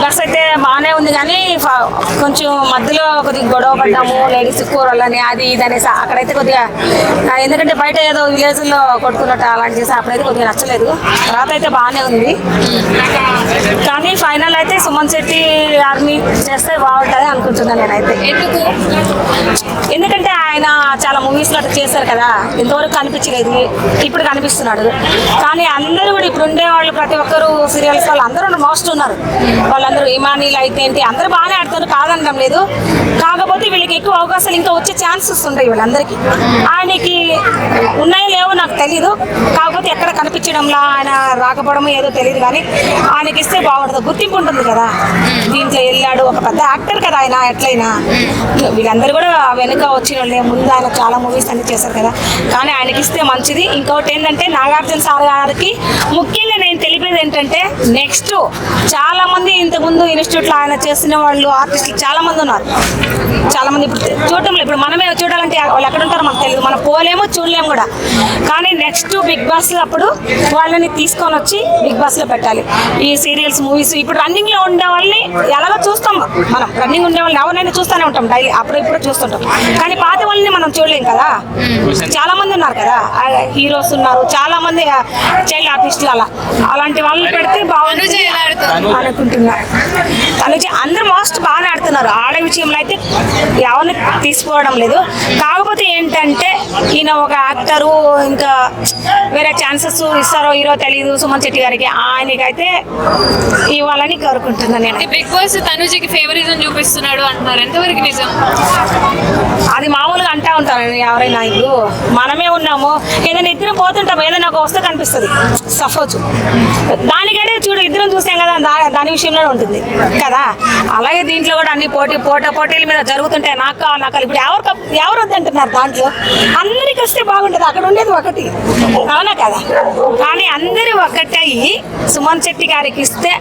Boss అయితే బాగానే ఉంది కానీ కొంచెం మధ్యలో కొద్దిగా గొడవ పడ్డాము లేడీస్ కూరలని అది ఇది అనేసి అక్కడైతే కొద్దిగా ఎందుకంటే బయట ఏదో విలేజ్ లో కొట్టుకున్నట్టు అలాంటి చేసి అప్పుడైతే కొద్దిగా నచ్చలేదు. తర్వాత అయితే బాగానే ఉంది కానీ ఫైనల్ అయితే సుమన్ శెట్టి ఆర్మీ చేస్తే బాగుంటుంది అనుకుంటున్నాను నేనైతే. ఎందుకంటే ఆయన చాలా మూవీస్ లో చేశారు కదా, ఇంతవరకు కనిపించలేదు, ఇప్పుడు కనిపిస్తున్నాడు. కానీ అందరూ కూడా ఇప్పుడు ఉండే వాళ్ళు ప్రతి ఒక్కరు సీరియల్స్ వాళ్ళు అందరూ మోస్ట్ ఉన్నారు. వాళ్ళందరూ ఇమానీలు అయితే ఏంటి అందరూ బాగానే ఆడుతారు, కాదనడం లేదు. కాకపోతే వీళ్ళకి ఎక్కువ అవకాశాలు ఇంకా వచ్చే ఛాన్సెస్ ఉంటాయి వీళ్ళందరికీ. ఆయనకి ఉన్నాయో లేవో నాకు తెలీదు, కాకపోతే ఎక్కడ కనిపించడంలా ఆయన రాకపోవడమో ఏదో తెలియదు. కానీ ఆయనకి ఇస్తే బాగుంటుంది, గుర్తింపు ఉంటుంది కదా. దీంట్లో వెళ్ళాడు, ఒక పెద్ద యాక్టర్ కదా ఆయన. ఎట్లయినా వీళ్ళందరూ కూడా వెనుక వచ్చిన వాళ్ళే, ముందు ఆయన చాలా మూవీస్ అన్ని చేశారు కదా. కానీ ఆయనకి ఇస్తే మంచిది. ఇంకొకటి ఏంటంటే నాగార్జున సార్ గారికి ముఖ్యంగా నేను తెలిపేది ఏంటంటే నెక్స్ట్ చాలా మంది ఇంతకుముందు ఇన్స్టిట్యూట్లో ఆయన చేసిన వాళ్ళు ఆర్టిస్టులు చాలా మంది ఉన్నారు. చాలా మంది ఇప్పుడు చూడటంలో, ఇప్పుడు మనమే చూడాలంటే వాళ్ళు ఎక్కడ ఉంటారో మనకు తెలియదు, మనం పోలేము చూడలేము కూడా. కానీ నెక్స్ట్ బిగ్ బాస్ అప్పుడు వాళ్ళని తీసుకొని వచ్చి బిగ్ బాస్ లో పెట్టాలి. ఈ సీరియల్స్ మూవీస్ ఇప్పుడు రన్నింగ్ లో ఉండే వాళ్ళని ఎలాగో చూస్తాం మనం. రన్నింగ్ ఉండే వాళ్ళని ఎవరైనా చూస్తూనే ఉంటాం డైలీ, అప్పుడు ఇప్పుడు చూస్తుంటాం. కానీ పాత వాళ్ళని మనం చూడలేం కదా. చాలా మంది ఉన్నారు కదా, హీరోస్ ఉన్నారు, చాలా మంది చైల్డ్ ఆర్టిస్టులు. అలాంటి వాళ్ళని పెడితే బాగుంటుంది అనుకుంటున్నా. తనుజ అందరూ మోస్ట్ బాగానే ఆడుతున్నారు. ఆడే విషయంలో అయితే ఎవరిని తీసుకోవడం లేదు. కాకపోతే ఏంటంటే ఈయన ఒక యాక్టరు, ఇంకా వేరే ఛాన్సెస్ ఇస్తారో హీరో తెలియదు సుమన్ శెట్టి గారికి. ఆయనకైతే ఇవ్వాలని కోరుకుంటున్నాను నేను. బిగ్ బాస్ తనుజకి ఫేవరిజం చూపిస్తున్నాడు అంటున్నారు, ఎంతవరకు నిజం? అది మామూలుగా అంటా ఉంటారు ఎవరైనా. ఇప్పుడు మనమే ఉన్నాము, ఏదైనా ఇద్దరం పోతుంటాము, ఏదైనా ఒక వస్తే కనిపిస్తుంది సపోజ్. దానికంటే చూడు ఇద్దరం చూసాం కదా, దాని విషయంలోనే ఉంటుంది కదా. అలాగే దీంట్లో కూడా అన్ని పోటీల మీద జరుగుతుంటాయి. నాకు కావాలి ఇప్పుడు ఎవరు వద్దంటున్నారు దాంట్లో. అందరికి వస్తే బాగుంటుంది, అక్కడ ఉండేది ఒకటి, అవునా కదా. కానీ అందరూ ఒకటయ్యి సుమన్ శెట్టి గారికి ఇస్తే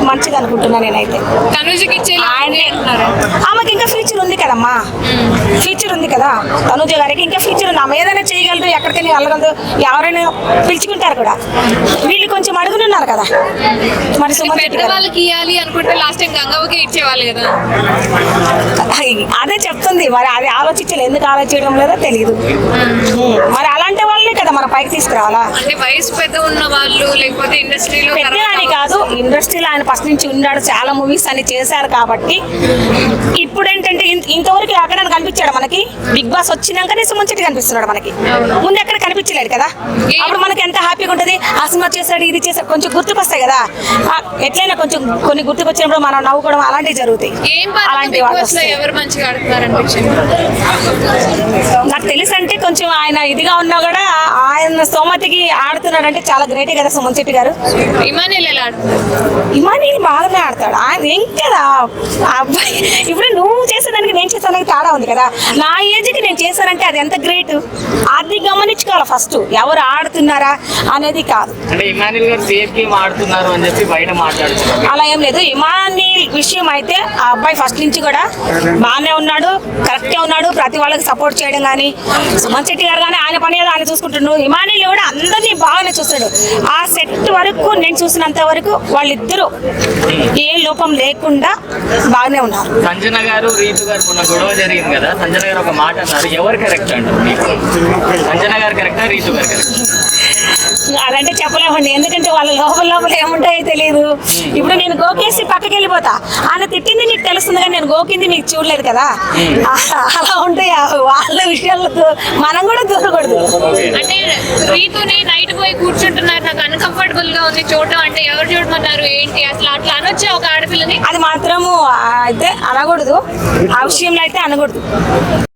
మంచిది అనుకుంటున్నాను నేనైతే. తనుజకి ఆమెకి ఇంకా ఫ్యూచర్ ఉంది కదమ్మా, ఫ్యూచర్ ఉంది కదా తనుజ గారికి, ఇంకా ఫ్యూచర్ ఉంది. ఆమె ఏదైనా చేయగలరు, ఎక్కడికైనా వెళ్ళగలరు, ఎవరైనా పిలుచుకుంటారు కూడా. వీళ్ళు కొంచెం అడుగునున్నారు కదా. మరి సుమన్ శెట్టి వాళ్ళకి ఇవ్వాలి అనుకుంటే లాస్ట్ టైం గంగవ్వకి ఇచ్చేవాళ్ళు కదా. అదే చెప్తుంది, మరి అది ఆలోచించలేదు. ఎందుకు ఆలోచించడం లేదో తెలియదు. మరి అలాంటి వాళ్ళే కదా మన పైకి తీసుకురావాలా. అంటే వయసు పెద్ద ఉన్న వాళ్ళు, లేకపోతే ఇండస్ట్రీలో అని కాదు, ఇండస్ట్రీలో ఆయన ఫస్ట్ నుంచి ఉన్నాడు, చాలా మూవీస్ అని చేశారు కాబట్టి. ఇప్పుడు ఏంటంటే ఇంతవరకు ఎక్కడ కనిపించాడు మనకి. బిగ్ బాస్ వచ్చినాకనే సుమన్ శెట్టి కనిపిస్తున్నాడు మనకి, ముందు ఎక్కడ కనిపించలేడు కదా. అప్పుడు మనకి ఎంత హ్యాపీగా ఉంటుంది, ఆ సినిమా చేశాడు, ఇది చేశాడు, కొంచెం గుర్తుకొస్తాయి కదా. ఎట్లయినా కొంచెం కొన్ని గుర్తుకొచ్చినప్పుడు మనం నవ్వుకోవడం అలాంటివి జరుగుతాయి. అలాంటి ఎవరు మంచిగా ఆడుతున్నారు అనిపించింది నాకు తెలుసు. అంటే కొంచెం ఆయన ఇదిగా ఉన్నా కూడా ఆయన స్తోమతికి ఆడుతున్నాడు అంటే చాలా గ్రేటే కదా సుమన్ శెట్టి గారు. ఇమానీల్ బాగానే ఆడతాడు. ఆయన ఏం కదా అబ్బాయి, ఇప్పుడు నువ్వు చేసేదానికి నేను చేసేదానికి తేడా ఉంది కదా. నా ఏజ్కి నేను చేశానంటే అది ఎంత గ్రేట్. అది గమనించుకోవాలి ఫస్ట్, ఎవరు ఆడుతున్నారా అనేది కాదు. అలా ఏం లేదు. ఇమానీల్ విషయం అయితే ఆ అబ్బాయి ఫస్ట్ నుంచి కూడా బాగానే ఉన్నాడు, కరెక్ట్గా ఉన్నాడు. ప్రతి వాళ్ళకి సపోర్ట్ చేయడం కానీ, సుమన్ శెట్టి గారు కానీ ఆయన పని ఏదో ఆయన చూసుకుంటున్నాడు. ఇమానీల్ కూడా అందరినీ బాగానే చూస్తాడు. ఆ సెట్ వరకు నేను చూసినంత వరకు వాళ్ళిద్దరూ ఏ లోపం లేకుండా బాగానే ఉన్నారు. సంజన గారు రీతు గారు మొన్న గొడవ జరిగింది కదా, సంజన గారు ఒక మాట అన్నారు, ఎవరు కరెక్ట్ అంటారు? సంజన గారు కరెక్టా, రీతు గారు కరెక్ట్? అదంటే చెప్పలేమండి, ఎందుకంటే వాళ్ళ లోపల ఏముంటాయో తెలియదు. ఇప్పుడు నేను గోకేసి పక్కకి వెళ్ళిపోతా, ఆయన తిట్టింది నీకు తెలుస్తుంది కానీ నేను గోకింది మీకు చూడలేదు కదా. అలా ఉంటాయి వాళ్ళ విషయాలకు మనం కూడా దూరకూడదు. అంటే రీతుని నైట్ పోయి కూర్చుంటున్నారు, నాకు అన్కంఫర్టబుల్ గా ఉంది చూడటం అంటే, ఎవరు చూడమన్నారు ఏంటి అసలు అట్లా అనొచ్చే ఒక ఆడపిల్లని? అది మాత్రము అయితే అనకూడదు, ఆ విషయంలో అయితే అనకూడదు.